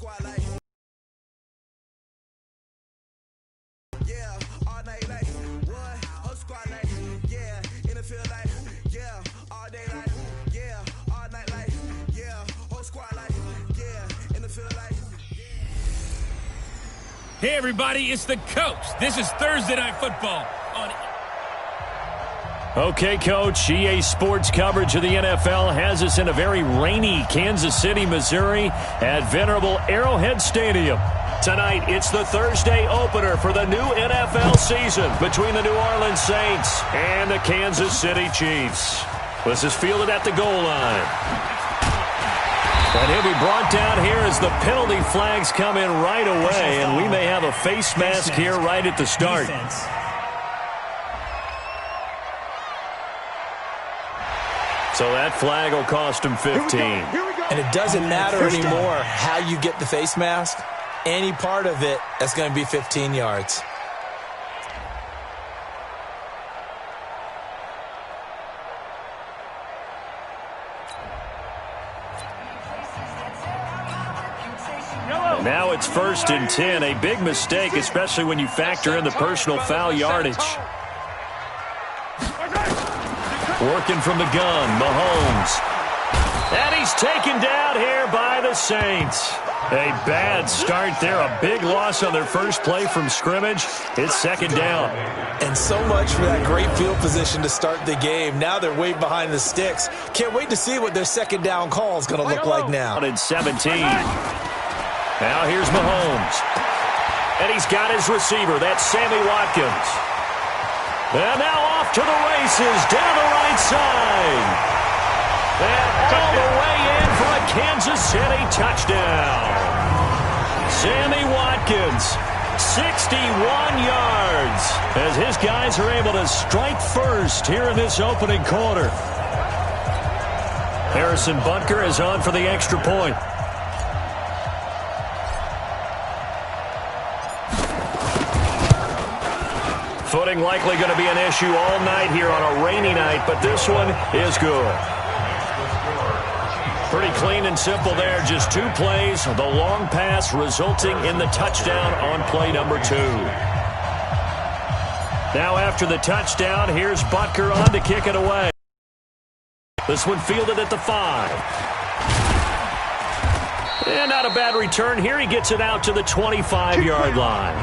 squad like, yeah, all night like, what? Whole squad like, yeah, in the field like, yeah, all day like, yeah, all night like, yeah, whole squad like, yeah, in the field like. Hey everybody, it's the Coach. This is Thursday Night Football on. Okay, Coach, EA Sports coverage of the NFL has us in a very rainy Kansas City, Missouri at venerable Arrowhead Stadium. Tonight, it's the Thursday opener for the new NFL season between the New Orleans Saints and the Kansas City Chiefs. This is fielded at the goal line. And he'll be brought down here as the penalty flags come in right away, and we may have a face mask here right at the start. So that flag will cost him 15. And it doesn't matter anymore how you get the face mask. Any part of it, that's going to be 15 yards. Now it's 1st and 10, a big mistake, especially when you factor in the personal foul yardage. Working from the gun, Mahomes. And he's taken down here by the Saints. A bad start there, a big loss on their first play from scrimmage. It's 2nd down. And so much for that great field position to start the game. Now they're way behind the sticks. Can't wait to see what their 2nd down call is going to look like now. In 17. Now here's Mahomes. And he's got his receiver. That's Sammy Watkins. And now off to the races down the right side. And all the way in for a Kansas City touchdown. Sammy Watkins, 61 yards, as his guys are able to strike first here in this opening quarter. Harrison Butker is on for the extra point. Footing likely going to be an issue all night here on a rainy night, but this one is good. Pretty clean and simple there. Just 2 plays. The long pass resulting in the touchdown on play number 2. Now after the touchdown, here's Butker on to kick it away. This one fielded at the 5. And not a bad return here. He gets it out to the 25-yard line.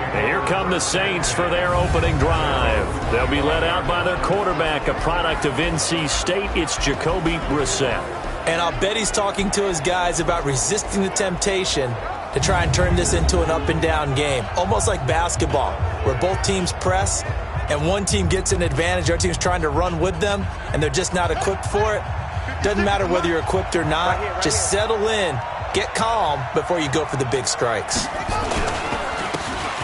And here come the Saints for their opening drive. They'll be led out by their quarterback, a product of NC State. It's Jacoby Brissett. And I'll bet he's talking to his guys about resisting the temptation to try and turn this into an up-and-down game. Almost like basketball, where both teams press, and one team gets an advantage. The other team's trying to run with them, and they're just not equipped for it. Doesn't matter whether you're equipped or not. Just settle in, get calm before you go for the big strikes.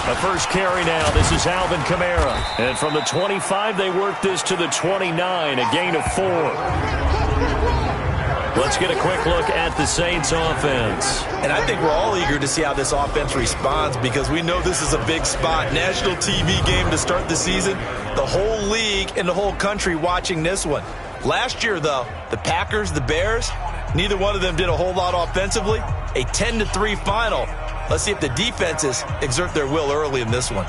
The first carry now. This is Alvin Kamara. And from the 25, they work this to the 29, a gain of 4. Let's get a quick look at the Saints offense. And I think we're all eager to see how this offense responds because we know this is a big spot. National TV game to start the season. The whole league and the whole country watching this one. Last year, though, the Packers, the Bears, neither one of them did a whole lot offensively. A 10-3 final. Let's see if the defenses exert their will early in this one.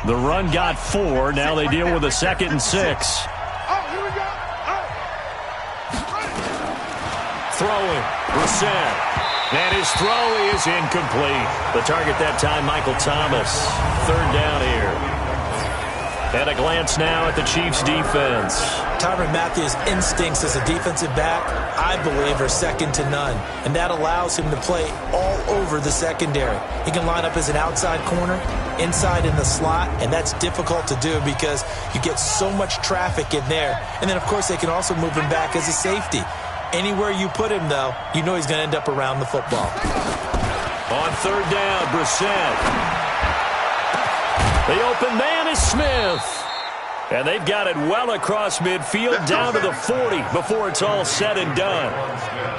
The run got 4. Now they deal with a 2nd and 6. Throwing, Brissett. And his throw is incomplete. The target that time, Michael Thomas. 3rd down here. And a glance now at the Chiefs' defense. Tyrann Mathieu's instincts as a defensive back, I believe, are second to none. And that allows him to play all over the secondary. He can line up as an outside corner, inside in the slot, and that's difficult to do because you get so much traffic in there. And then, of course, they can also move him back as a safety. Anywhere you put him, though, you know he's going to end up around the football. On 3rd down, Brissett. The open man is Smith. And they've got it well across midfield down to the 40 before it's all said and done.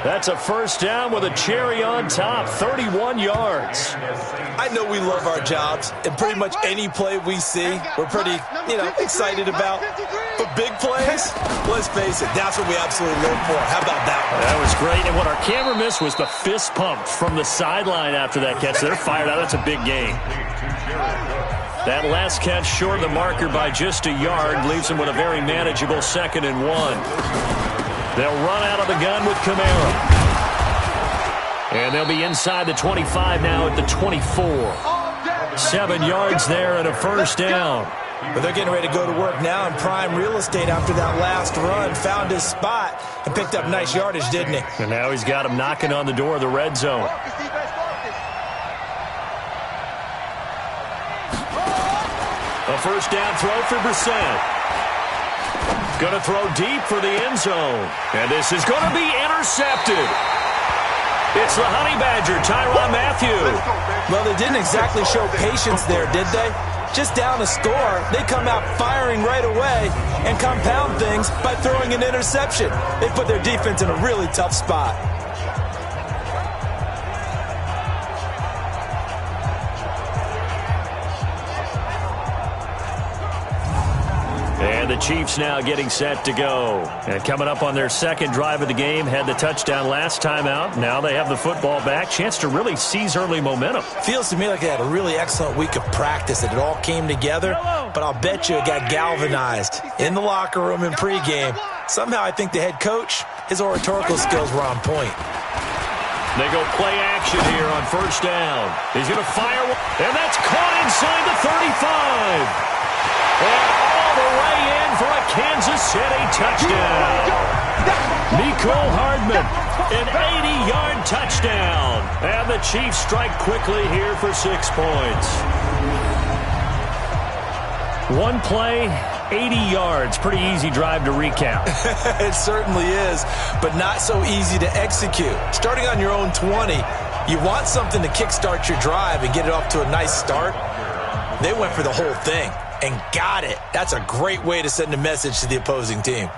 That's a 1st down with a cherry on top, 31 yards. I know we love our jobs, and pretty much any play we see, we're pretty, excited about. But big plays, let's face it, that's what we absolutely live for. How about that one? That was great. And what our camera missed was the fist pump from the sideline after that catch. They're fired out. That's a big gain. That last catch short of the marker by just a yard leaves them with a very manageable 2nd and 1. They'll run out of the gun with Kamara. And they'll be inside the 25 now at the 24. 7 yards there and a first down. But they're getting ready to go to work now in prime real estate after that last run. Found his spot and picked up nice yardage, didn't he? And now he's got him knocking on the door of the red zone. A first down throw for Brissett. Going to throw deep for the end zone. And this is going to be intercepted. It's the Honey Badger, Tyrann Mathieu. Well, they didn't exactly show patience there, did they? Just down a score, they come out firing right away and compound things by throwing an interception. They put their defense in a really tough spot. And the Chiefs now getting set to go. And coming up on their second drive of the game, had the touchdown last time out. Now they have the football back. Chance to really seize early momentum. Feels to me like they had a really excellent week of practice, that it all came together. But I'll bet you it got galvanized in the locker room in pregame. Somehow I think the head coach, his oratorical skills were on point. They go play action here on first down. He's going to fire one. And that's caught inside the 35. And all the way in for a Kansas City touchdown. Mecole Hardman, an 80-yard touchdown. And the Chiefs strike quickly here for 6 points. One play, 80 yards. Pretty easy drive to recap. It certainly is, but not so easy to execute. Starting on your own 20, you want something to kickstart your drive and get it off to a nice start. They went for the whole thing and got it. That's a great way to send a message to the opposing team.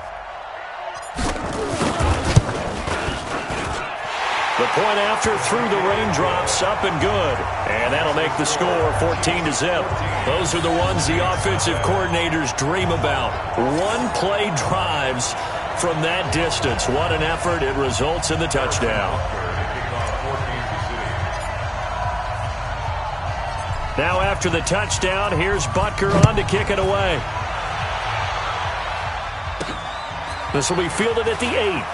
The point after through the raindrops, up and good. And that'll make the score 14-0. Those are the ones the offensive coordinators dream about. One-play drives from that distance. What an effort. It results in the touchdown. Now after the touchdown, here's Butker on to kick it away. This will be fielded at the 8.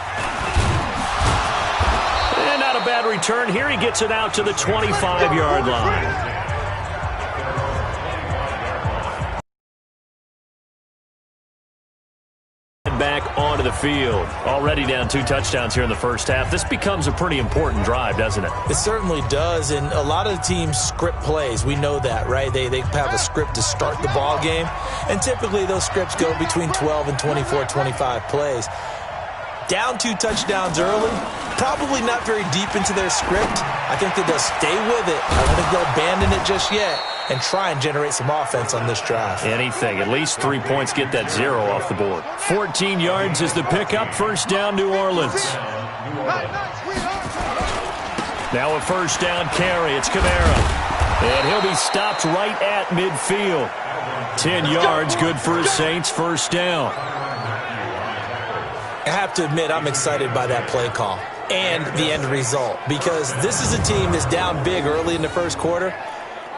And not a bad return here. He gets it out to the 25-yard line. Back onto the field. Already down 2 touchdowns here in the first half. This becomes a pretty important drive, doesn't it? It certainly does, and a lot of the teams script plays. We know that, right? They have a script to start the ball game, and typically those scripts go between 12 and 24, 25 plays. Down 2 touchdowns early, probably not very deep into their script. I think that they'll stay with it. I don't think they'll abandon it just yet and try and generate some offense on this drive. Anything. At least 3 points, get that 0 off the board. 14 yards is the pickup. First down, New Orleans. Now a first down carry. It's Kamara. And he'll be stopped right at midfield. 10 yards, good for his Saints. First down. I have to admit, I'm excited by that play call and the end result, because this is a team that's down big early in the first quarter,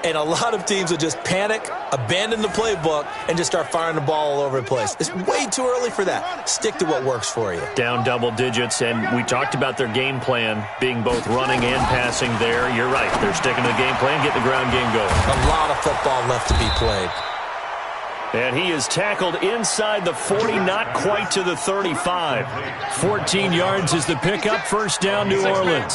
and a lot of teams will just panic, abandon the playbook, and just start firing the ball all over the place. It's way too early for that. Stick to what works for you. Down double digits, and we talked about their game plan being both running and passing there. You're right. They're sticking to the game plan, getting the ground game going. A lot of football left to be played. And he is tackled inside the 40, not quite to the 35. 14 yards is the pickup. First down, New Orleans.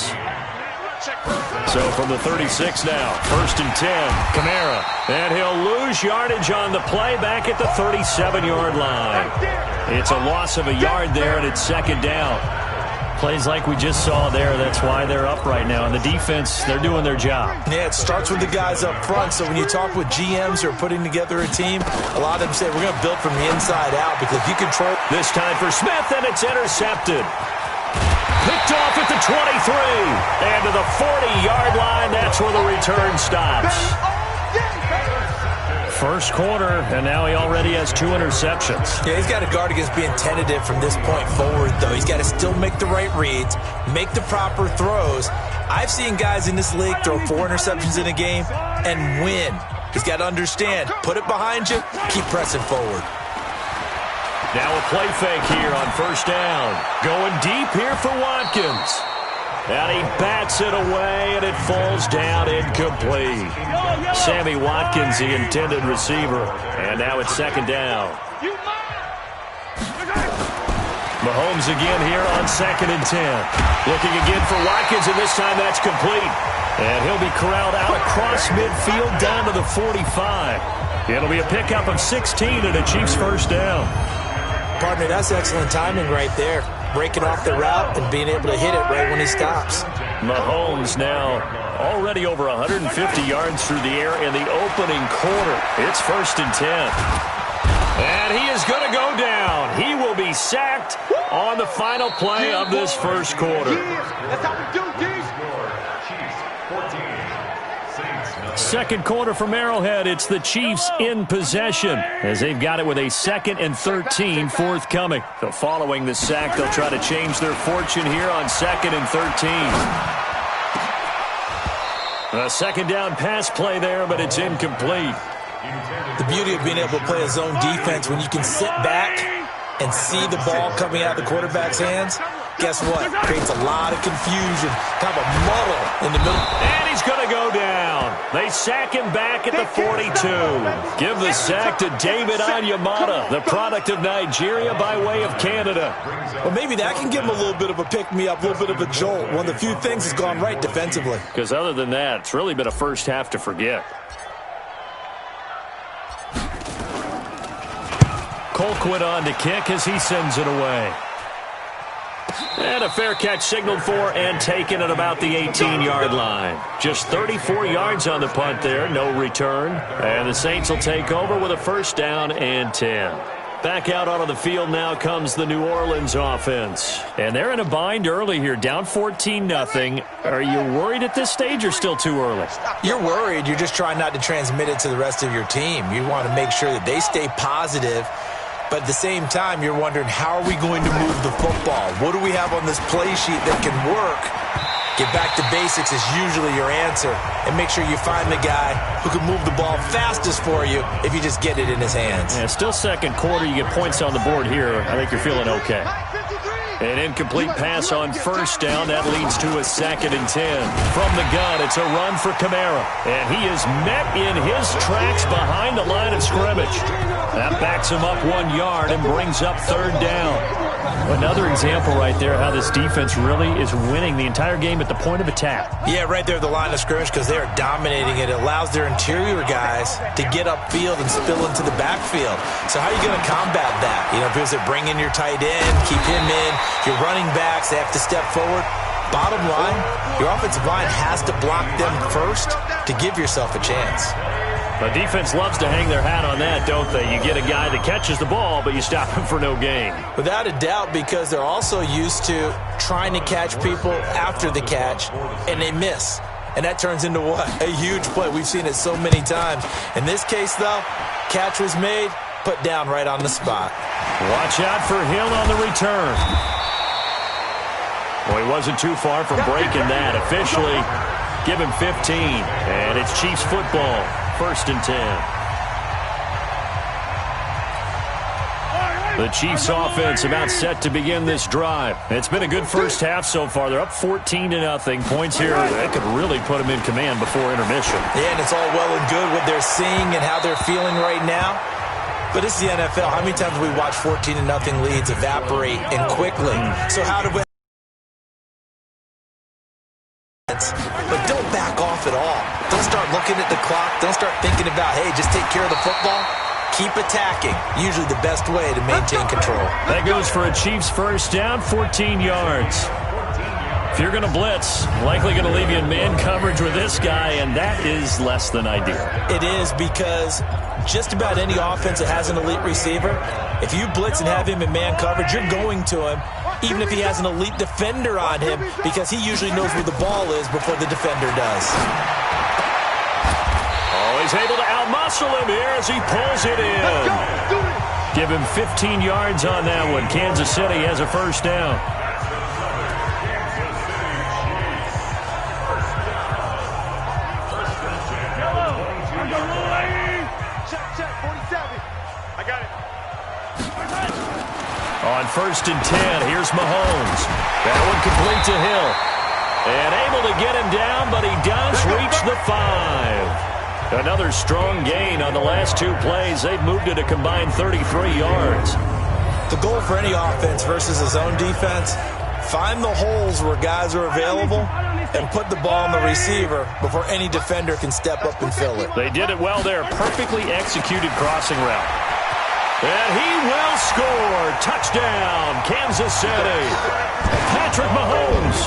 So from the 36 now, 1st and 10, Kamara. And he'll lose yardage on the play back at the 37-yard line. It's a loss of a yard there, and it's 2nd down. Plays like we just saw there. That's why they're up right now. And the defense, they're doing their job. Yeah, it starts with the guys up front. So when you talk with GMs who are putting together a team, a lot of them say, we're going to build from the inside out, because you control. This time for Smith, and it's intercepted. Picked off at the 23. And to the 40-yard line, that's where the return stops. First quarter, and now he already has 2 interceptions. Yeah, he's got to guard against being tentative from this point forward, though. He's got to still make the right reads, make the proper throws. I've seen guys in this league throw 4 interceptions in a game and win. He's got to understand, put it behind you, keep pressing forward. Now a play fake here on first down. Going deep here for Watkins. And he bats it away, and it falls down incomplete. Sammy Watkins, the intended receiver. And now it's second down. Mahomes again here on 2nd and 10. Looking again for Watkins, and this time that's complete. And he'll be corralled out across midfield down to the 45. It'll be a pickup of 16 and a Chiefs first down. Partner, that's excellent timing right there. Breaking off the route and being able to hit it right when he stops. Mahomes now already over 150 yards through the air in the opening quarter. It's 1st and 10. And he is going to go down. He will be sacked on the final play of this first quarter. That's how we do this. Second quarter from Arrowhead. It's the Chiefs in possession as they've got it with a 2nd and 13 forthcoming. So following the sack, they'll try to change their fortune here on 2nd and 13. A second down pass play there, but it's incomplete. The beauty of being able to play a zone defense when you can sit back and see the ball coming out of the quarterback's hands, guess what? Creates a lot of confusion, kind of a muddle in the middle. And he's going to go down. They sack him back at the 42. Give the sack to David Onyemata, the product of Nigeria by way of Canada. Well, maybe that can give him a little bit of a pick-me-up, a little bit of a jolt. One of the few things has gone right defensively. Because other than that, it's really been a first half to forget. Colquitt on to kick as he sends it away. And a fair catch signaled for and taken at about the 18-yard line. Just 34 yards on the punt there, no return. And the Saints will take over with a first down and 10. Back out onto the field now comes the New Orleans offense. And they're in a bind early here, down 14-0. Are you worried at this stage or still too early? You're worried. You're just trying not to transmit it to the rest of your team. You want to make sure that they stay positive. But at the same time, you're wondering, how are we going to move the football? What do we have on this play sheet that can work? Get back to basics is usually your answer. And make sure you find the guy who can move the ball fastest for you if you just get it in his hands. Yeah, still second quarter. You get points on the board here. I think you're feeling okay. An incomplete pass on first down. That leads to a 2nd and 10. From the gun, it's a run for Kamara. And he is met in his tracks behind the line of scrimmage. That backs him up 1 yard and brings up third down. Another example right there how this defense really is winning the entire game at the point of attack. Yeah, right there at the line of scrimmage because they are dominating it. It allows their interior guys to get upfield and spill into the backfield. So how are you going to combat that? You know, because they bring in your tight end, keep him in. Your running backs, they have to step forward. Bottom line, your offensive line has to block them first to give yourself a chance. The defense loves to hang their hat on that, don't they? You get a guy that catches the ball, but you stop him for no gain. Without a doubt, because they're also used to trying to catch people after the catch, and they miss. And that turns into what? A huge play. We've seen it so many times. In this case, though, catch was made, put down right on the spot. Watch out for Hill on the return. Well, he wasn't too far from breaking that. Officially, give him 15. And it's Chiefs football, 1st and 10. The Chiefs offense about set to begin this drive. It's been a good first half so far. They're up 14-0. Points here that could really put them in command before intermission. Yeah, and it's all well and good what they're seeing and how they're feeling right now. But it's the NFL. How many times have we watched 14-0 leads evaporate and quickly? So how do we... But don't back off at all. Don't start looking at the clock. Don't start thinking about, hey, just take care of the football. Keep attacking. Usually the best way to maintain control. That goes for a Chiefs first down, 14 yards. If you're going to blitz, likely going to leave you in man coverage with this guy, and that is less than ideal. It is because just about any offense that has an elite receiver, if you blitz and have him in man coverage, you're going to him, even if he has an elite defender on him, because he usually knows where the ball is before the defender does. Oh, he's able to outmuscle him here as he pulls it in. Give him 15 yards on that one. Kansas City has a first down. Check, 47. I got it. On 1st and 10, here's Mahomes. That one complete to Hill. And able to get him down, but he does reach the 5. Another strong gain on the last 2 plays. They've moved it a combined 33 yards. The goal for any offense versus his own defense, find the holes where guys are available and put the ball on the receiver before any defender can step up and fill it. They did it well there. Perfectly executed crossing route. And he will score. Touchdown, Kansas City. Patrick Mahomes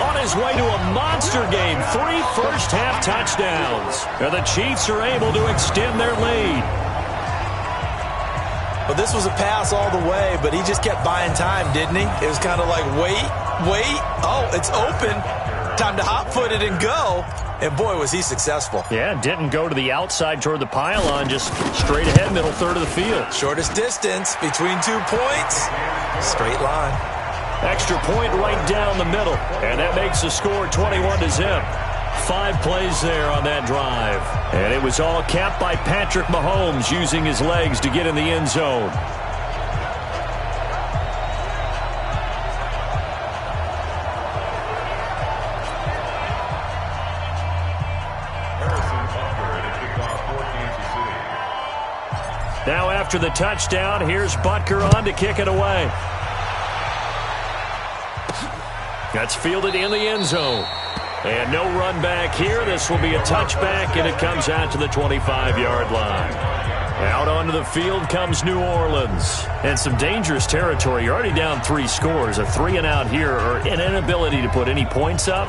on his way to a monster game. 3 first-half touchdowns. And the Chiefs are able to extend their lead. Well, this was a pass all the way, but he just kept buying time, didn't he? It was kind of like, wait. Oh, it's open. Time to hot-foot it and go. And, boy, was he successful. Yeah, didn't go to the outside toward the pylon, just straight ahead, middle third of the field. Shortest distance between 2 points. Straight line. Extra point right down the middle. And that makes the score 21-0. 5 plays there on that drive. And it was all capped by Patrick Mahomes using his legs to get in the end zone. Now after the touchdown, here's Butker on to kick it away. That's fielded in the end zone. And no run back here. This will be a touchback, and it comes out to the 25-yard line. Out onto the field comes New Orleans. And some dangerous territory. You're already down 3 scores. A 3-and-out here, or an inability to put any points up.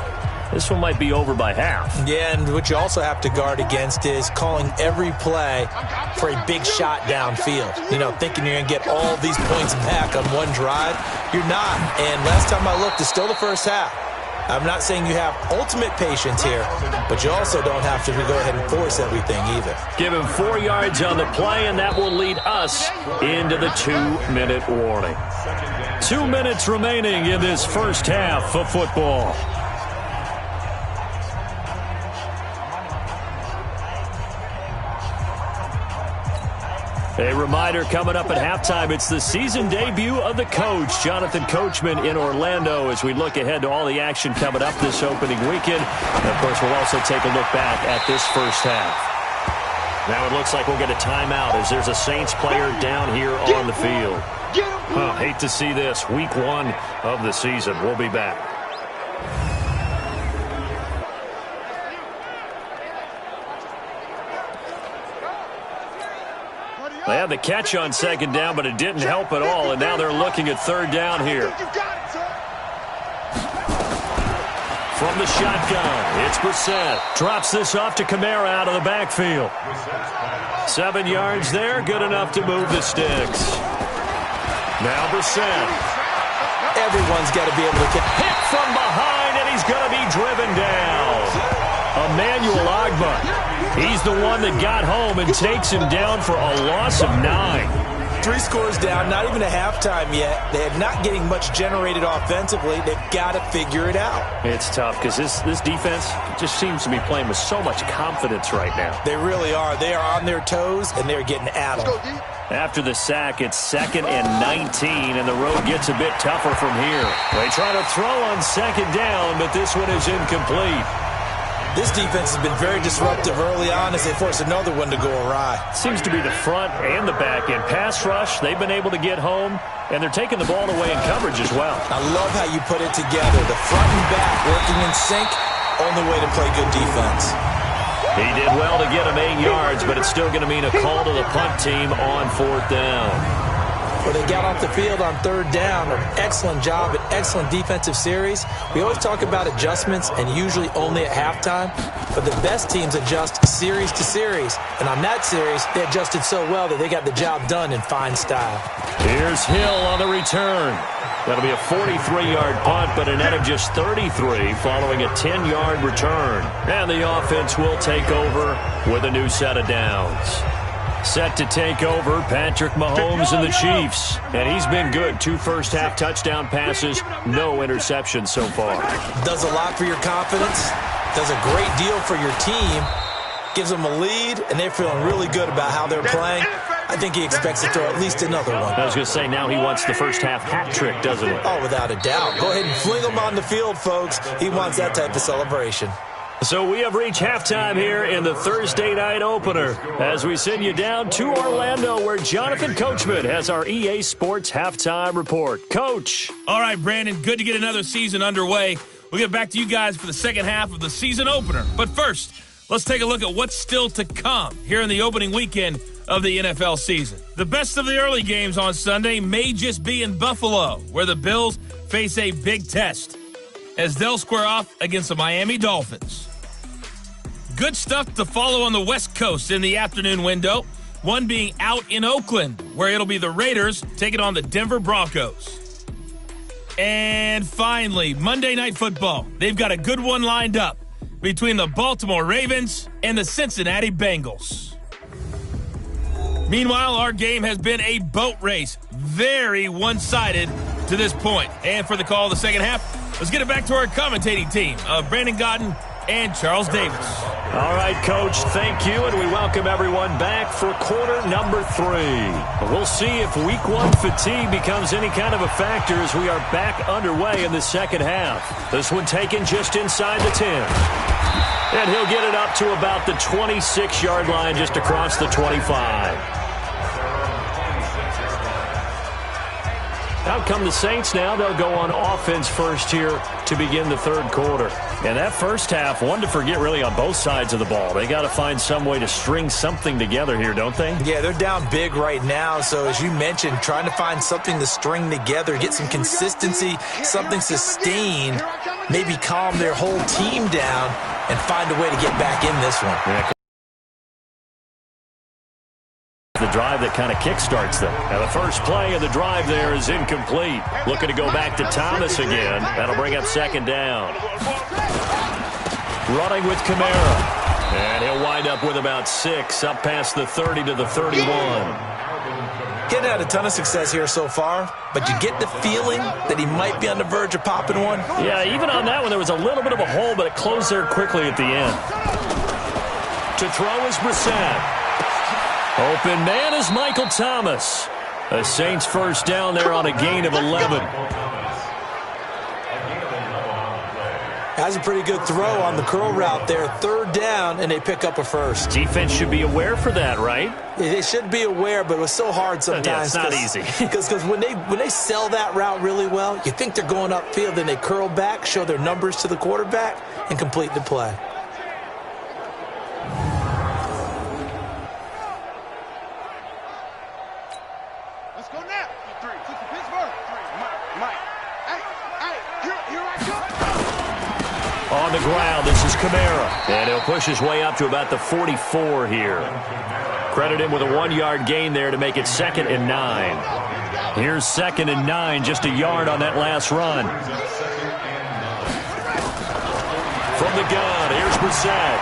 This one might be over by half. Yeah, and what you also have to guard against is calling every play for a big shot downfield. You know, thinking you're going to get all these points back on one drive. You're not. And last time I looked, it's still the first half. I'm not saying you have ultimate patience here, but you also don't have to go ahead and force everything either. Give him 4 yards on the play, and that will lead us into the 2-minute warning. 2 minutes remaining in this first half of football. A reminder coming up at halftime, it's the season debut of the coach, Jonathan Coachman in Orlando, as we look ahead to all the action coming up this opening weekend. And, of course, we'll also take a look back at this first half. Now it looks like we'll get a timeout as there's a Saints player down here on the field. Hate to see this. Week 1 of the season. We'll be back. They had the catch on second down, but it didn't help at all, and now they're looking at third down here. From the shotgun, it's Brissett. Drops this off to Kamara out of the backfield. 7 yards there, good enough to move the sticks. Now Brissett. Everyone's got to be able to get hit from behind, and he's going to be driven down. Emmanuel Ogbah. He's the one that got home and takes him down for a loss of 9. 3 scores down, not even a halftime yet. They're not getting much generated offensively. They've got to figure it out. It's tough because this defense just seems to be playing with so much confidence right now. They really are. They are on their toes, and they're getting at them. After the sack, it's 2nd and 19, and the road gets a bit tougher from here. They try to throw on second down, but this one is incomplete. This defense has been very disruptive early on as they force another one to go awry. Seems to be the front and the back end. Pass rush, they've been able to get home, and they're taking the ball away in coverage as well. I love how you put it together. The front and back working in sync, only way to play good defense. He did well to get him 8 yards, but it's still going to mean a call to the punt team on 4th down. Well, they got off the field on third down. An excellent job, an excellent defensive series. We always talk about adjustments and usually only at halftime, but the best teams adjust series to series. And on that series, they adjusted so well that they got the job done in fine style. Here's Hill on the return. That'll be a 43-yard punt, but a net of just 33 following a 10-yard return. And the offense will take over with a new set of downs. Set to take over, Patrick Mahomes and the Chiefs. And he's been good. 2 first-half touchdown passes, no interceptions so far. Does a lot for your confidence, does a great deal for your team, gives them a lead, and they're feeling really good about how they're playing. I think he expects to throw at least another one. I was going to say, now he wants the first-half hat trick, doesn't he? Oh, without a doubt. Go ahead and fling him on the field, folks. He wants that type of celebration. So we have reached halftime here in the Thursday night opener as we send you down to Orlando where Jonathan Coachman has our EA Sports halftime report. Coach. All right, Brandon, good to get another season underway. We'll get back to you guys for the second half of the season opener. But first, let's take a look at what's still to come here in the opening weekend of the NFL season. The best of the early games on Sunday may just be in Buffalo, where the Bills face a big test as they'll square off against the Miami Dolphins. Good stuff to follow on the West Coast in the afternoon window, one being out in Oakland, where it'll be the Raiders taking on the Denver Broncos. And finally, Monday Night Football. They've got a good one lined up between the Baltimore Ravens and the Cincinnati Bengals. Meanwhile, our game has been a boat race, very one-sided to this point. And for the call of the second half, let's get it back to our commentating team of Brandon Godden and Charles Davis. All right, Coach, thank you, and we welcome everyone back for quarter number 3. We'll see if week 1 fatigue becomes any kind of a factor as we are back underway in the second half. This one taken just inside the 10. And he'll get it up to about the 26-yard line, just across the 25. Out come the Saints now. They'll go on offense first here to begin the third quarter. And that first half, one to forget really on both sides of the ball. They got to find some way to string something together here, don't they? Yeah, they're down big right now. So as you mentioned, trying to find something to string together, get some consistency, something sustained, maybe calm their whole team down and find a way to get back in this one. Yeah. The drive that kind of kickstarts them. And the first play of the drive there is incomplete. Looking to go back to Thomas again. That'll bring up second down. Running with Kamara. And he'll wind up with about 6, up past the 30 to the 31. Getting had a ton of success here so far, but you get the feeling that he might be on the verge of popping one. Yeah, even on that one, there was a little bit of a hole, but it closed there quickly at the end. To throw is Brissett. Open man is Michael Thomas. The Saints first down there on a gain of 11. Has a pretty good throw on the curl route there. Third down, and they pick up a first. Defense should be aware for that, right? They should be aware, but it was so hard sometimes. Yeah, it's not easy. Because when they sell that route really well, you think they're going upfield, then they curl back, show their numbers to the quarterback, and complete the play. On the ground, this is Kamara. And he'll push his way up to about the 44 here. Credit him with a 1-yard gain there to make it 2nd and 9. Here's 2nd and 9, just a yard on that last run. From the gun, here's Brissett.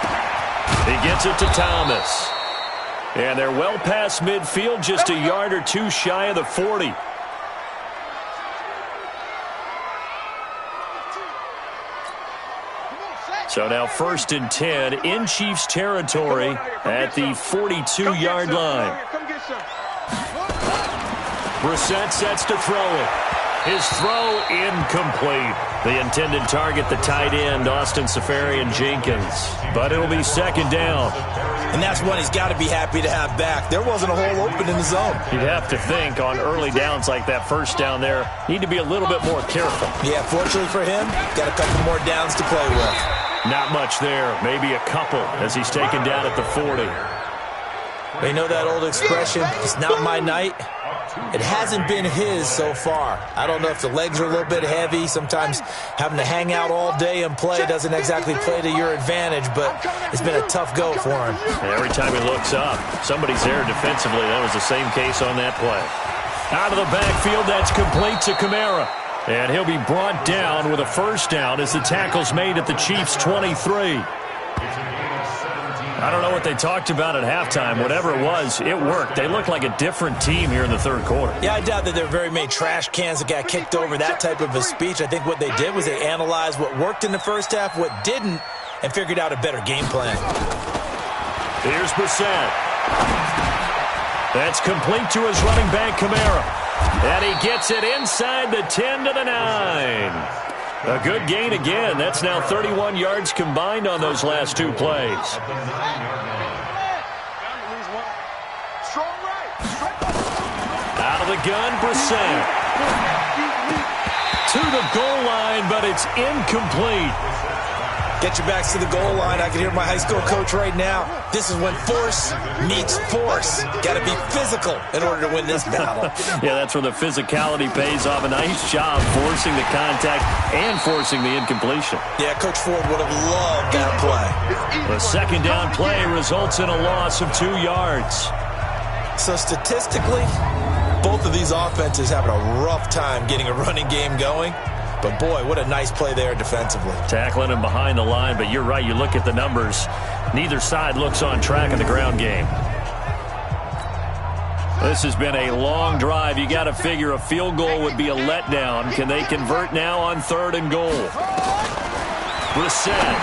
He gets it to Thomas. And they're well past midfield, just a yard or 2 shy of the 40. So now 1st and 10 in Chiefs territory at the 42-yard line. Brissett sets to throw it. His throw incomplete. The intended target, the tight end, Austin Seferian-Jenkins. But it'll be 2nd down. And that's one he's got to be happy to have back. There wasn't a hole open in the zone. You'd have to think on early downs like that first down there, need to be a little bit more careful. Yeah, fortunately for him, got a couple more downs to play with. Not much there, maybe a couple as he's taken down at the 40. They know that old expression, it's not my night. It hasn't been his so far. I don't know if the legs are a little bit heavy. Sometimes having to hang out all day and play doesn't exactly play to your advantage, but it's been a tough go for him. Every time he looks up, somebody's there defensively. That was the same case on that play. Out of the backfield, that's complete to Kamara. And he'll be brought down with a first down as the tackle's made at the Chiefs' 23. I don't know what they talked about at halftime. Whatever it was, it worked. They looked like a different team here in the third quarter. Yeah, I doubt that there were very many trash cans that got kicked over, that type of a speech. I think what they did was they analyzed what worked in the first half, what didn't, and figured out a better game plan. Here's Brissett. That's complete to his running back, Kamara. And he gets it inside the 10 to the 9. A good gain again. That's now 31 yards combined on those last two plays. Out of the gun, Brissett. To the goal line, but it's incomplete. Get your backs to the goal line. I can hear my high school coach right now. This is when force meets force. Got to be physical in order to win this battle. Yeah, that's where the physicality pays off. A nice job forcing the contact and forcing the incompletion. Yeah, Coach Ford would have loved that play. The second down play results in a loss of 2 yards. So statistically, both of these offenses having a rough time getting a running game going. But, boy, what a nice play there defensively. Tackling him behind the line, but you're right. You look at the numbers. Neither side looks on track in the ground game. This has been a long drive. You got to figure a field goal would be a letdown. Can they convert now on 3rd and goal? Brissett.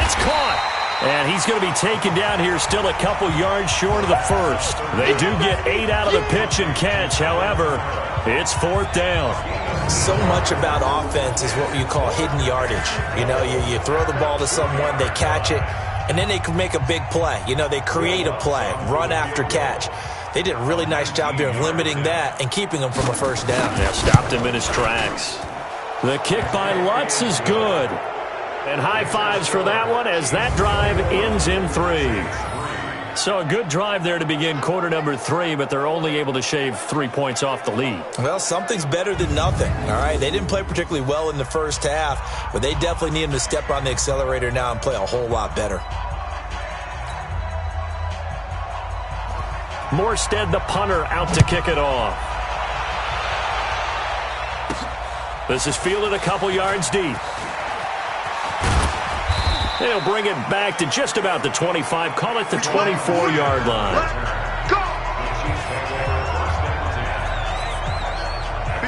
It's caught. And he's going to be taken down here still a couple yards short of the first. They do get 8 out of the pitch and catch. However, it's 4th down. So much about offense is what you call hidden yardage. You know, you throw the ball to someone, they catch it, and then they can make a big play. You know, they create a play, run after catch. They did a really nice job there of limiting that and keeping him from a first down. Yeah, stopped him in his tracks. The kick by Lutz is good. And high fives for that one as that drive ends in 3. So a good drive there to begin quarter number 3, but they're only able to shave 3 points off the lead. Well, something's better than nothing, all right? They didn't play particularly well in the first half, but they definitely need them to step on the accelerator now and play a whole lot better. Morstead, the punter, out to kick it off. This is fielded a couple yards deep. They'll bring it back to just about the 25. Call it the 24-yard line.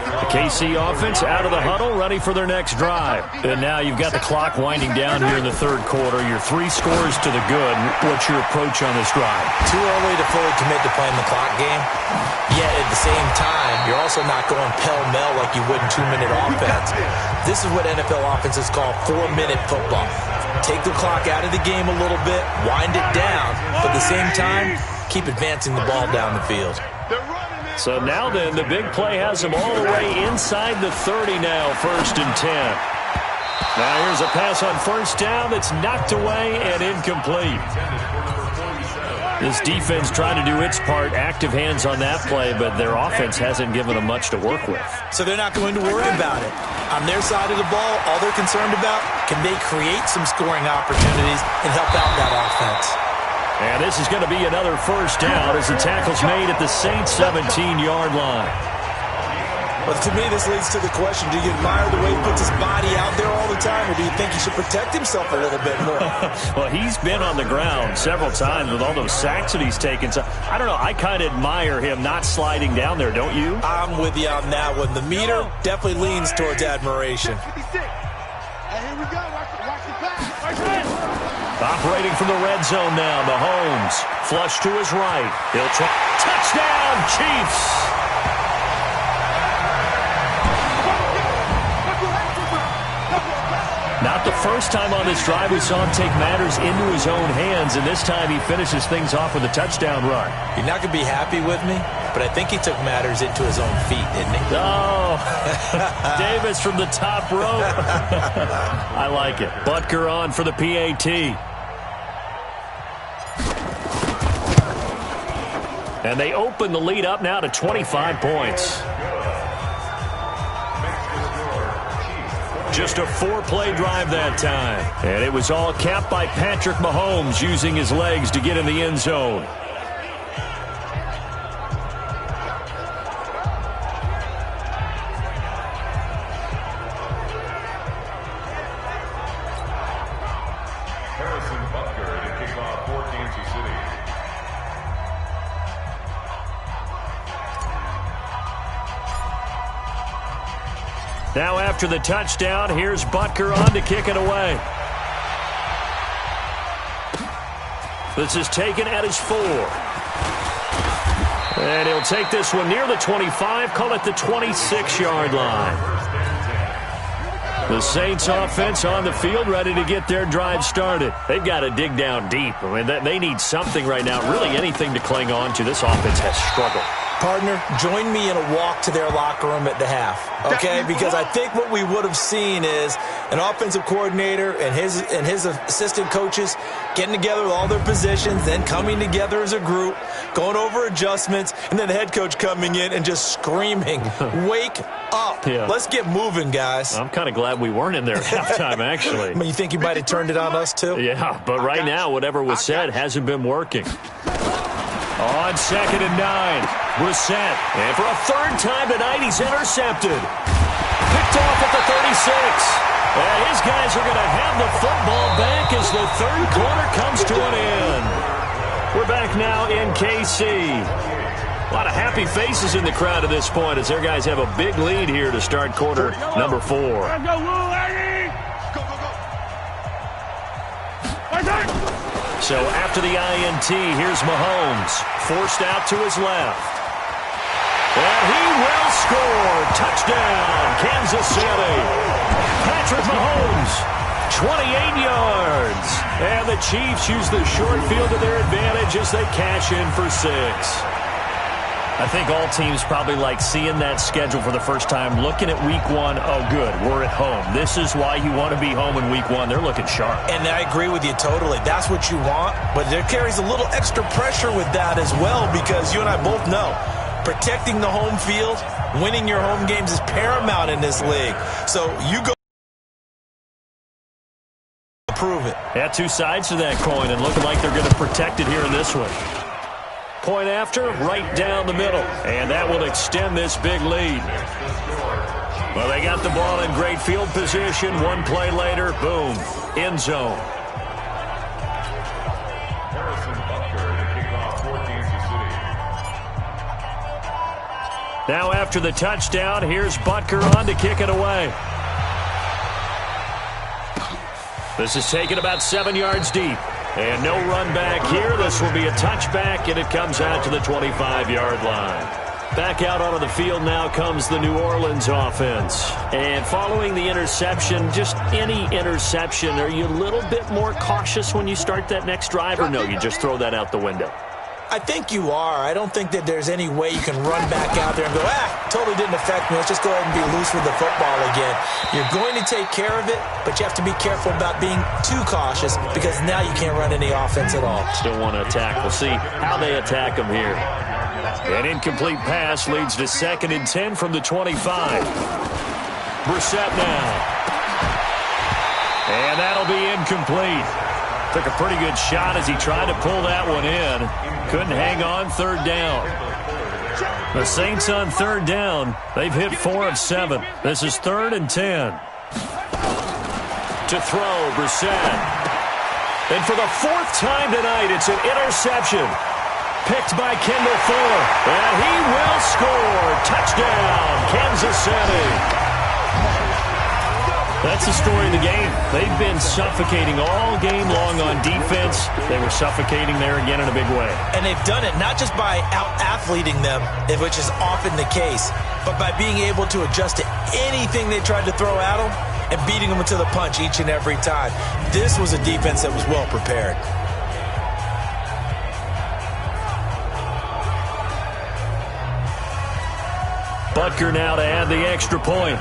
The KC offense out of the huddle, ready for their next drive. And now you've got the clock winding down here in the third quarter. Your 3 scores to the good. What's your approach on this drive? Too early to fully commit to playing the clock game. Yet at the same time, you're also not going pell-mell like you would in 2-minute offense. This is what NFL offenses call 4-minute football. Take the clock out of the game a little bit, wind it down, but at the same time, keep advancing the ball down the field. So now then, the big play has them all the way inside the 30 now, 1st and 10. Now here's a pass on first down that's knocked away and incomplete. This defense trying to do its part, active hands on that play, but their offense hasn't given them much to work with. So they're not going to worry about it. On their side of the ball, all they're concerned about, can they create some scoring opportunities and help out that offense? And this is going to be another first down as the tackle's made at the Saints' 17-yard line. But to me, this leads to the question, do you admire the way he puts his body out there all the time, or do you think he should protect himself a little bit more? Well, he's been on the ground several times with all those sacks that he's taken. So, I don't know, I kind of admire him not sliding down there, don't you? I'm with you on that one. The meter definitely leans towards admiration. Operating from the red zone now, Mahomes. Flush to his right. He'll try. Touchdown, Chiefs! Not the first time on this drive we saw him take matters into his own hands, and this time he finishes things off with a touchdown run. You're not going to be happy with me, but I think he took matters into his own feet, didn't he? Oh, Davis from the top rope. I like it. Butker on for the PAT. And they open the lead up now to 25 points. Just a 4-play drive that time. And it was all capped by Patrick Mahomes using his legs to get in the end zone. Harrison Butker to kick off for Kansas City. Now after the touchdown, here's Butker on to kick it away. This is taken at his 4. And he'll take this one near the 25, call it the 26-yard line. The Saints offense on the field ready to get their drive started. They've got to dig down deep. I mean, they need something right now, really anything to cling on to. This offense has struggled. Partner, join me in a walk to their locker room at the half, okay? Because I think what we would have seen is an offensive coordinator and his assistant coaches getting together with all their positions, then coming together as a group, going over adjustments, and then the head coach coming in and just screaming, wake up. Yeah. Let's get moving, guys. I'm kind of glad we weren't in there at halftime, actually. I mean, you think you might have turned it on us, too? Yeah, but right now, whatever was said hasn't been working. On 2nd and 9, Brissett. And for a 3rd time tonight, he's intercepted. Picked off at the 36. And his guys are going to have the football back as the 3rd quarter comes to an end. We're back now in KC. A lot of happy faces in the crowd at this point as their guys have a big lead here to start quarter number 4. Let's go, Will, Aggie! Go, go, go. So after the INT, here's Mahomes, forced out to his left. And he will score. Touchdown, Kansas City. Patrick Mahomes, 28 yards. And the Chiefs use the short field to their advantage as they cash in for 6. I think all teams probably like seeing that schedule for the first time, looking at week 1, oh, good, we're at home. This is why you want to be home in week 1. They're looking sharp. And I agree with you totally. That's what you want, but there carries a little extra pressure with that as well because you and I both know protecting the home field, winning your home games is paramount in this league. So you go prove it. Yeah, 2 sides to that coin and looking like they're going to protect it here in this one. Point after, right down the middle. And that will extend this big lead. Well, they got the ball in great field position. 1 play later, boom, end zone. Harrison Butker to kick off for Kansas City. Now after the touchdown, here's Butker on to kick it away. This is taken about 7 yards deep. And no run back here. This will be a touchback, and it comes out to the 25-yard line. Back out onto the field now comes the New Orleans offense. And following the interception, just any interception, are you a little bit more cautious when you start that next drive, or no, you just throw that out the window? I think you are. I don't think that there's any way you can run back out there and go, totally didn't affect me. Let's just go ahead and be loose with the football again. You're going to take care of it, but you have to be careful about being too cautious because now you can't run any offense at all. Still want to attack. We'll see how they attack them here. An incomplete pass leads to 2nd and 10 from the 25. Brissett now. And that'll be incomplete. Took a pretty good shot as he tried to pull that one in. Couldn't hang on 3rd down. The Saints on 3rd down. They've hit 4 of 7. This is 3rd and 10. To throw, Brissett. And for the 4th time tonight, it's an interception. Picked by Kendall Fuller. And he will score. Touchdown, Kansas City. That's the story of the game. They've been suffocating all game long on defense. They were suffocating there again in a big way. And they've done it not just by out-athleting them, which is often the case, but by being able to adjust to anything they tried to throw at them and beating them to the punch each and every time. This was a defense that was well prepared. Butker now to add the extra point.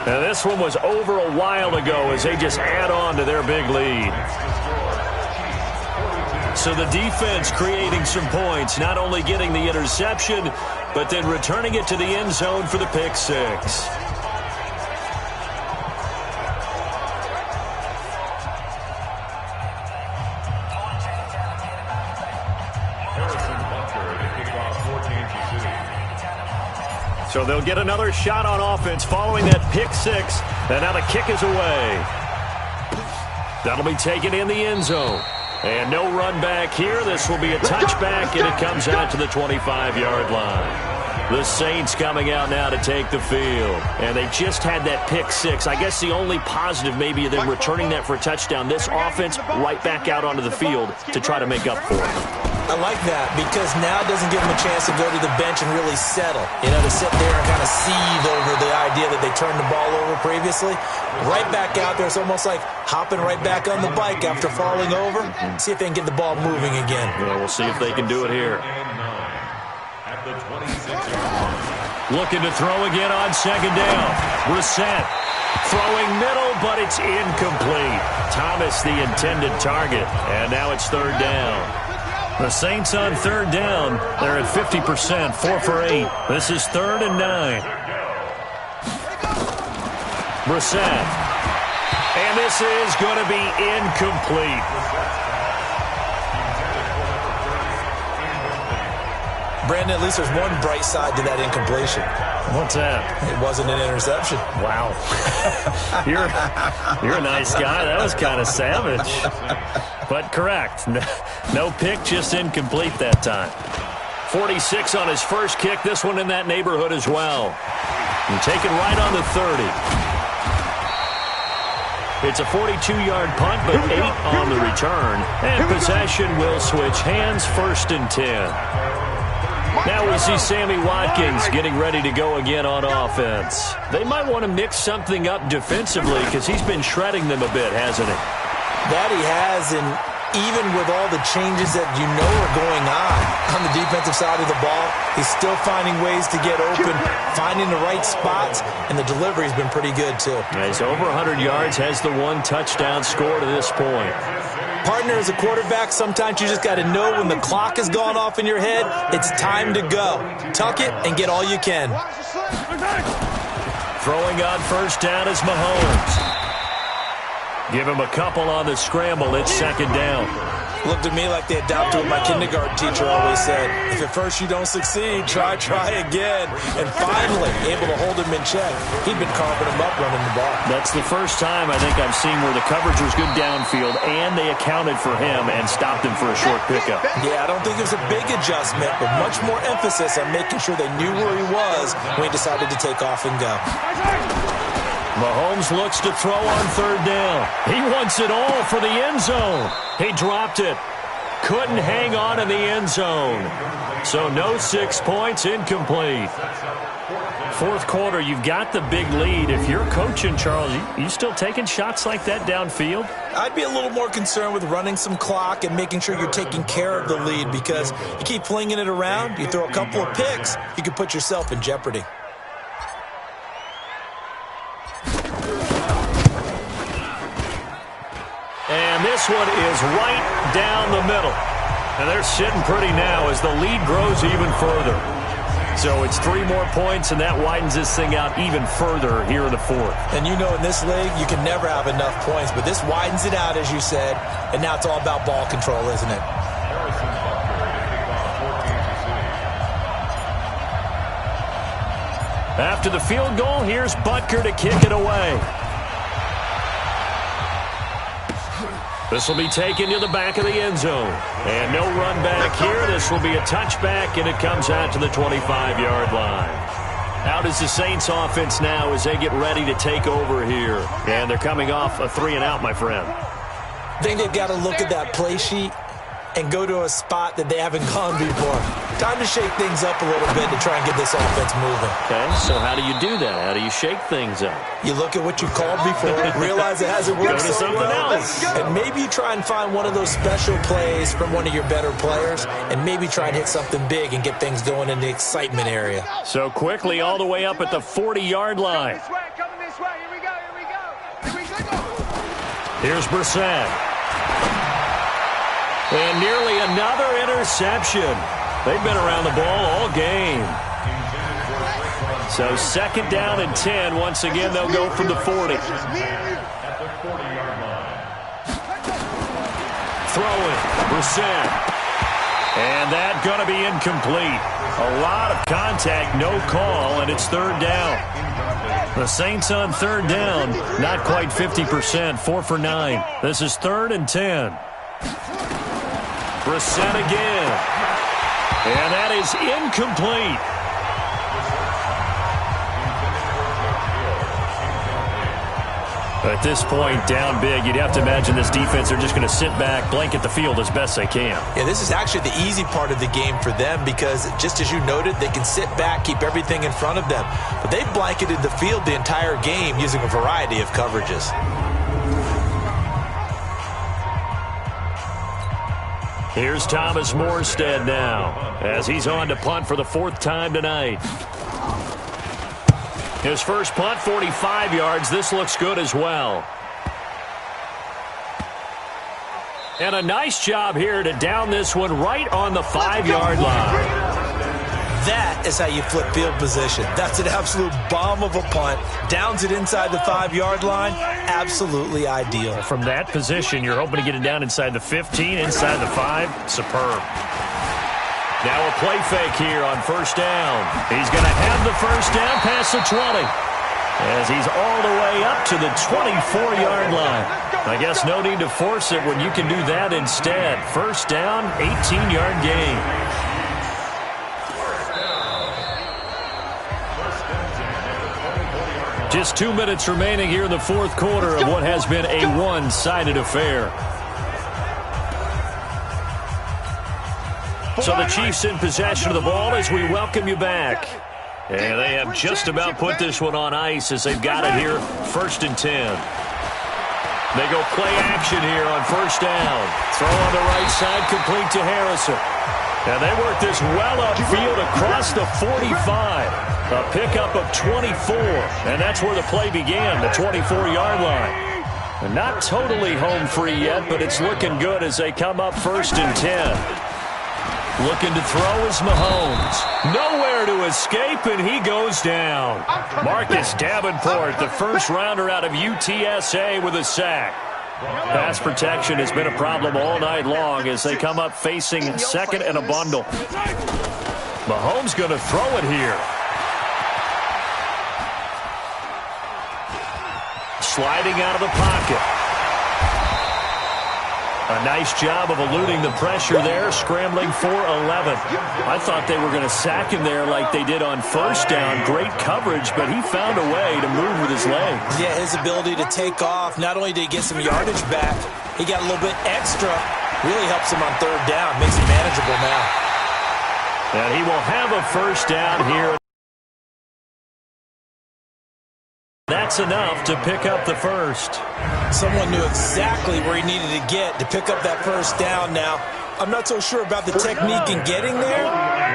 Now, this one was over a while ago as they just add on to their big lead. So the defense creating some points, not only getting the interception, but then returning it to the end zone for the pick six. So they'll get another shot on offense following that pick six. And now the kick is away. That'll be taken in the end zone. And no run back here. This will be a touchback, and it comes out to the 25-yard line. The Saints coming out now to take the field. And they just had that pick six. I guess the only positive maybe of them returning that for a touchdown. This offense right back out onto the field to try to make up for it. I like that because now it doesn't give them a chance to go to the bench and really settle. You know, to sit there and kind of seethe over the idea that they turned the ball over previously. Right back out there. It's almost like hopping right back on the bike after falling over. See if they can get the ball moving again. Well, we'll see if they can do it here. Looking to throw again on second down. Brissett throwing middle, but it's incomplete. Thomas the intended target, and now it's third down. The Saints on third down. They're at 50%, 4 for 8. This is 3rd and 9. Brissett. And this is going to be incomplete. Brandon, at least there's one bright side to that incompletion. What's that? It wasn't an interception. Wow. You're a nice guy. That was kind of savage. But correct. No pick, just incomplete that time. 46 on his first kick. This one in that neighborhood as well. And taken right on the 30. It's a 42-yard punt, but 8 on the return. And possession will switch hands, 1st and 10. Now we see Sammy Watkins getting ready to go again on offense. They might want to mix something up defensively because he's been shredding them a bit, hasn't he? That he has, and even with all the changes that you know are going on the defensive side of the ball, he's still finding ways to get open, finding the right spots, and the delivery's been pretty good too. He's over 100 yards, has the 1 touchdown score to this point. Partner, as a quarterback, sometimes you just got to know when the clock has gone off in your head, it's time to go. Tuck it and get all you can. Throwing on first down is Mahomes. Give him a couple on the scramble. It's 2nd down. Looked at me like they adopted what my kindergarten teacher always said. If at first you don't succeed, try again. And finally, able to hold him in check. He'd been carving him up running the ball. That's the first time I think I've seen where the coverage was good downfield and they accounted for him and stopped him for a short pickup. Yeah, I don't think it was a big adjustment, but much more emphasis on making sure they knew where he was when he decided to take off and go. Mahomes looks to throw on 3rd down. He wants it all for the end zone. He dropped it. Couldn't hang on in the end zone. So no 6 points, incomplete. 4th quarter, you've got the big lead. If you're coaching, Charles, you still taking shots like that downfield? I'd be a little more concerned with running some clock and making sure you're taking care of the lead because you keep flinging it around, you throw a couple of picks, you could put yourself in jeopardy. And this one is right down the middle. And they're sitting pretty now as the lead grows even further. So it's 3 more points, and that widens this thing out even further here in the 4th. And you know in this league, you can never have enough points, but this widens it out, as you said, and now it's all about ball control, isn't it? After the field goal, here's Butker to kick it away. This will be taken to the back of the end zone. And no run back here. This will be a touchback, and it comes out to the 25-yard line. Out is the Saints offense now as they get ready to take over here. And they're coming off a 3-and-out, my friend. I think they've got to look at that play sheet and go to a spot that they haven't gone before. Time to shake things up a little bit to try and get this offense moving. Okay, so how do you do that? How do you shake things up? You look at what you called before, realize it hasn't worked so well, and maybe you try and find one of those special plays from one of your better players, and maybe try and hit something big and get things going in the excitement area. So quickly all the way up at the 40-yard line. Coming this way. Here's Brissett. And nearly another interception. They've been around the ball all game. So second down and 10. Once again, they'll go from the 40. At the 40-yard line. Throwing. Brissett. And that's going to be incomplete. A lot of contact, no call, and it's third down. The Saints on third down, not quite 50%, 4 for 9. This is third and 10. Brissett again. And that is incomplete. At this point, down big, you'd have to imagine this defense are just going to sit back, blanket the field as best they can. Yeah, this is actually the easy part of the game for them because, just as you noted, they can sit back, keep everything in front of them. But they've blanketed the field the entire game using a variety of coverages. Here's Thomas Morstead now as he's on to punt for the 4th time tonight. His first punt, 45 yards. This looks good as well. And a nice job here to down this one right on the 5-yard line. That is how you flip field position. That's an absolute bomb of a punt. Downs it inside the 5-yard line. Absolutely ideal. From that position, you're hoping to get it down inside the 15, inside the 5. Superb. Now a play fake here on first down. He's going to have the first down past the 20 as he's all the way up to the 24-yard line. I guess no need to force it when you can do that instead. First down, 18-yard gain. Just 2 minutes remaining here in the 4th quarter of what has been a one-sided affair. So the Chiefs in possession of the ball as we welcome you back. And they have just about put this one on ice as they've got it here, 1st and 10. They go play action here on first down. Throw on the right side, complete to Harrison. And they work this well upfield across the 45. A pickup of 24. And that's where the play began, the 24-yard line. And not totally home free yet, but it's looking good as they come up 1st and 10. Looking to throw is Mahomes. Nowhere to escape, and he goes down. Marcus Davenport, the first rounder out of UTSA with a sack. Pass protection has been a problem all night long as they come up facing second and a bundle. Mahomes going to throw it here. Sliding out of the pocket. A nice job of eluding the pressure there, scrambling for 11. I thought they were going to sack him there like they did on first down. Great coverage, but he found a way to move with his legs. Yeah, his ability to take off, not only did he get some yardage back, he got a little bit extra. Really helps him on third down, makes it manageable now. And he will have a first down here. That's enough to pick up the first. Someone knew exactly where he needed to get to pick up that first down now. I'm not so sure about the technique in getting there,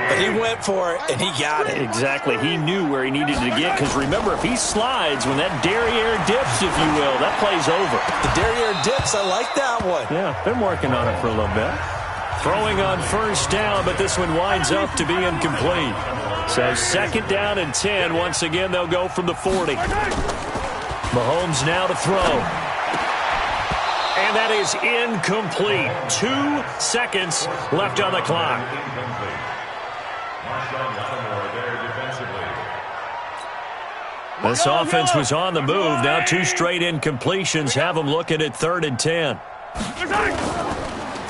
but he went for it, and he got it. Exactly. He knew where he needed to get, because remember, if he slides, when that derriere dips, if you will, that play's over. The derriere dips, I like that one. Yeah, been working on it for a little bit. Throwing on first down, but this one winds up to be incomplete. So second down and 10. Once again, they'll go from the 40. Mahomes now to throw. And that is incomplete. 2 seconds left on the clock. This offense was on the move. Now 2 straight incompletions have them looking at 3rd and 10.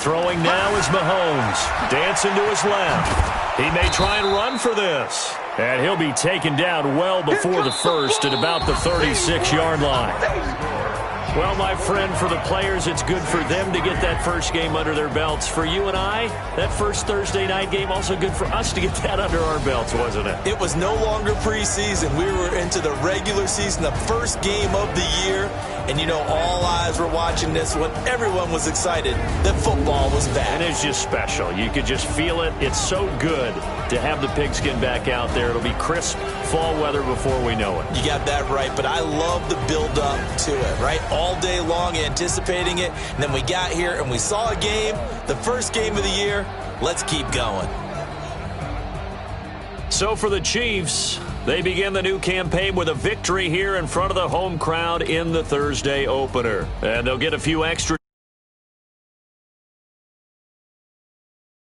Throwing now is Mahomes. Dancing to his left. He may try and run for this. And he'll be taken down well before the first at about the 36-yard line. Well, my friend, for the players, it's good for them to get that first game under their belts. For you and I, that first Thursday night game, also good for us to get that under our belts, wasn't it? It was no longer preseason. We were into the regular season, the first game of the year. And, you know, all eyes were watching this one. Everyone was excited that football was back. And it's just special. You could just feel it. It's so good to have the pigskin back out there. It'll be crisp fall weather before we know it. You got that right, but I love the build-up to it, right? All all day long anticipating it. And then we got here and we saw a game, the first game of the year. Let's keep going. So for the Chiefs, they begin the new campaign with a victory here in front of the home crowd in the Thursday opener. And they'll get a few extra